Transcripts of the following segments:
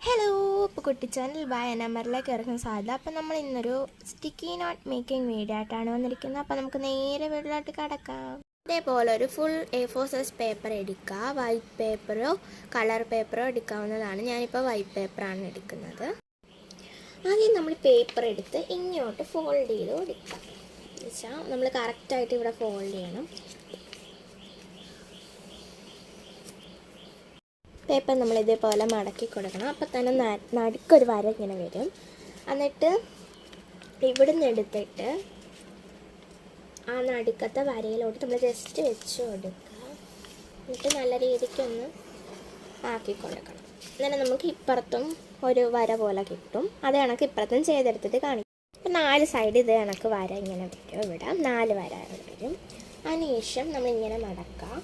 Hello, ഇപ്പോൾ കുട്ടി channel bye നമ്പറിലേക്ക് ഇറങ്ങാൻ സാധ്യത. അപ്പോൾ നമ്മൾ ഇന്നൊരു സ്റ്റിക്കി നോട്ട് മേക്കിംഗ് വീഡിയോ ആയിട്ടാണ് വന്നിരിക്കുന്നത്. അപ്പോൾ നമുക്ക് നേരെ വീട്ടിലോട്ട് കിടക്കാം. ഇതേപോലെ ഒരു ഫുൾ A4 സൈസ് പേപ്പർ എടുക്കുക. വൈറ്റ് പേപ്പറോ കളർ പേപ്പറോ എടുക്കാവുന്നതാണ്. ഞാനിപ്പോൾ വൈറ്റ് പേപ്പറാണ് എടുക്കുന്നത്. ആദ്യം നമ്മൾ പേപ്പർ എടുത്ത് ഇങ്ങോട്ട് ഫോൾഡ് ചെയ്ത് കൊടുക്കാം. എന്നുവെച്ചാൽ നമ്മൾ കറക്റ്റായിട്ട് ഇവിടെ ഫോൾഡ് ചെയ്യണം. പേപ്പർ നമ്മൾ ഇതേപോലെ മടക്കി കൊടുക്കണം. അപ്പോൾ തന്നെ നടുക്കൊരു വര ഇങ്ങനെ വരും. എന്നിട്ട് ഇവിടുന്ന് എടുത്തിട്ട് ആ നടുക്കത്തെ വരയിലോട്ട് നമ്മൾ ജസ്റ്റ് വെച്ച് കൊടുക്കുക. എന്നിട്ട് നല്ല രീതിക്കൊന്ന് ആക്കി കൊടുക്കണം. അങ്ങനെ നമുക്ക് ഇപ്പുറത്തും ഒരു വര പോലെ കിട്ടും. അത് കണക്ക് ഇപ്പുറത്തും ചെയ്തെടുത്തിട്ട് കാണിക്കും. അപ്പോൾ 4 സൈഡ് ഇത് കണക്ക് വര ഇങ്ങനെ വരും. ഇവിടെ 4 വര വരും. അതിനുശേഷം നമ്മളിങ്ങനെ മടക്കാം.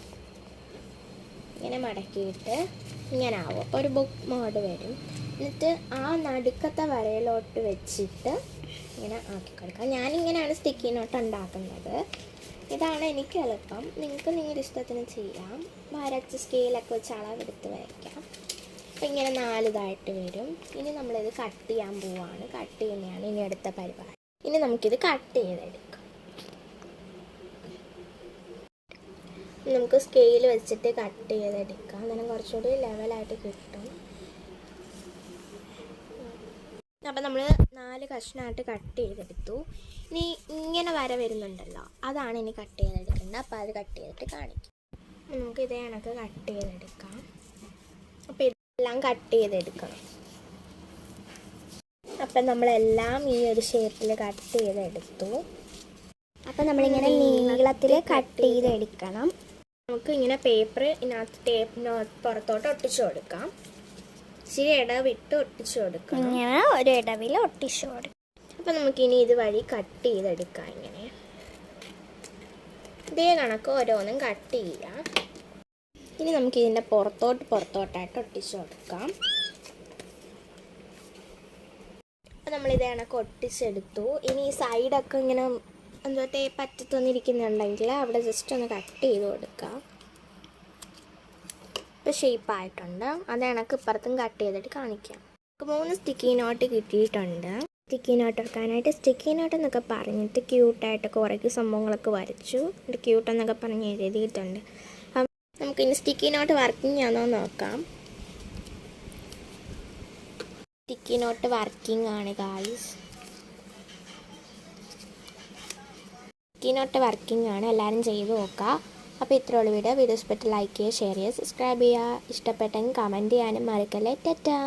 ഇങ്ങനെ മടക്കിയിട്ട് ഇങ്ങനെ ആവും. അപ്പോൾ ഒരു ബുക്ക് മോഡ് വരും. എന്നിട്ട് ആ നടുക്കത്തെ വരയിലോട്ട് വെച്ചിട്ട് ഇങ്ങനെ ആക്കി കൊടുക്കാം. ഞാനിങ്ങനെയാണ് സ്റ്റിക്കി നോട്ട് ഉണ്ടാക്കുന്നത്. ഇതാണ് എനിക്ക് എളുപ്പം. നിങ്ങൾക്ക് നിങ്ങളുടെ ഇഷ്ടത്തിന് ചെയ്യാം. വരച്ച് സ്കെയിലൊക്കെ വെച്ച് അളവെടുത്ത് വരയ്ക്കാം. അപ്പോൾ ഇങ്ങനെ 4 ഇതായിട്ട് വരും. ഇനി നമ്മളിത് കട്ട് ചെയ്യാൻ പോവാണ്. കട്ട് ചെയ്യുന്നതാണ് ഇനി അടുത്ത പരിപാടി. ഇനി നമുക്കിത് കട്ട് ചെയ്തെടുക്കാം. നമുക്ക് സ്കെയിൽ വെച്ചിട്ട് കട്ട് ചെയ്തെടുക്കാം. അങ്ങനെ കുറച്ചുകൂടി ലെവലായിട്ട് കിട്ടും. അപ്പം നമ്മൾ 4 കഷ്ണമായിട്ട് കട്ട് ചെയ്തെടുത്തു. ഇനി ഇങ്ങനെ വര വരുന്നുണ്ടല്ലോ, അതാണ് ഇനി കട്ട് ചെയ്തെടുക്കേണ്ടത്. അപ്പോൾ അത് കട്ട് ചെയ്തിട്ട് കാണിക്കും. നമുക്ക് ഇതേ കണക്ക് കട്ട് ചെയ്തെടുക്കാം. അപ്പോൾ ഇതെല്ലാം കട്ട് ചെയ്തെടുക്കണം. അപ്പം നമ്മളെല്ലാം ഈ ഒരു ഷേപ്പിൽ കട്ട് ചെയ്തെടുത്തു. അപ്പം നമ്മളിങ്ങനെ നീളത്തിൽ കട്ട് ചെയ്തെടുക്കണം. നമുക്ക് ഇങ്ങനെ പേപ്പർ ഇതിനകത്ത് ടേപ്പിനകത്ത് പുറത്തോട്ട് ഒട്ടിച്ചു കൊടുക്കാം. ഇച്ചിരി ഇടവിട്ട് ഒട്ടിച്ചു കൊടുക്കണം. ഇങ്ങനെ ഒരു ഇടവിൽ ഒട്ടിച്ചു കൊടുക്കാം. അപ്പം നമുക്കിനി ഇതുവഴി കട്ട് ചെയ്തെടുക്കാം. ഇങ്ങനെ ഇതേ കണക്ക് ഓരോന്നും കട്ട് ചെയ്യാം. ഇനി നമുക്ക് ഇതിൻ്റെ പുറത്തോട്ടായിട്ട് ഒട്ടിച്ചു കൊടുക്കാം. അപ്പം നമ്മളിതേ കണക്ക് ഒട്ടിച്ചെടുത്തു. ഇനി ഈ സൈഡൊക്കെ ഇങ്ങനെ എന്തോ ടേപ്പ് പറ്റത്തൊന്നിരിക്കുന്നുണ്ടെങ്കിൽ അവിടെ ജസ്റ്റ് ഒന്ന് കട്ട് ചെയ്ത് കൊടുക്കുക. ഇപ്പോൾ ഷേപ്പായിട്ടുണ്ട്. അത് കണക്ക് ഇപ്പുറത്തും കട്ട് ചെയ്തിട്ട് കാണിക്കാം. നമുക്ക് 3 സ്റ്റിക്കി നോട്ട് കിട്ടിയിട്ടുണ്ട്. സ്റ്റിക്കി നോട്ട് വെക്കാനായിട്ട് സ്റ്റിക്കി നോട്ട് എന്നൊക്കെ പറഞ്ഞിട്ട് ക്യൂട്ടായിട്ട് കുറേ സംഭവങ്ങളൊക്കെ വരച്ചു. ക്യൂട്ട് എന്നൊക്കെ പറഞ്ഞ് എഴുതിയിട്ടുണ്ട്. അപ്പം നമുക്കിനി സ്റ്റിക്കി നോട്ട് വർക്കിംഗ് ആണോ നോക്കാം. സ്റ്റിക്കി നോട്ട് വർക്കിംഗ് ആണ് ഗായ്സ്. സ്റ്റിക്കി നോട്ട് വർക്കിംഗ് ആണ്. എല്ലാവരും ചെയ്ത് നോക്കുക. അപ്പോൾ ഇത്രയുള്ള വീഡിയോ ഇഷ്ടപ്പെട്ട് ലൈക്ക് ചെയ്യുക, ഷെയർ ചെയ്യുക, സബ്സ്ക്രൈബ് ചെയ്യുക. ഇഷ്ടപ്പെട്ടെങ്കിൽ കമൻറ്റ് ചെയ്യാനും മറക്കല്ലേ. ടാറ്റാ.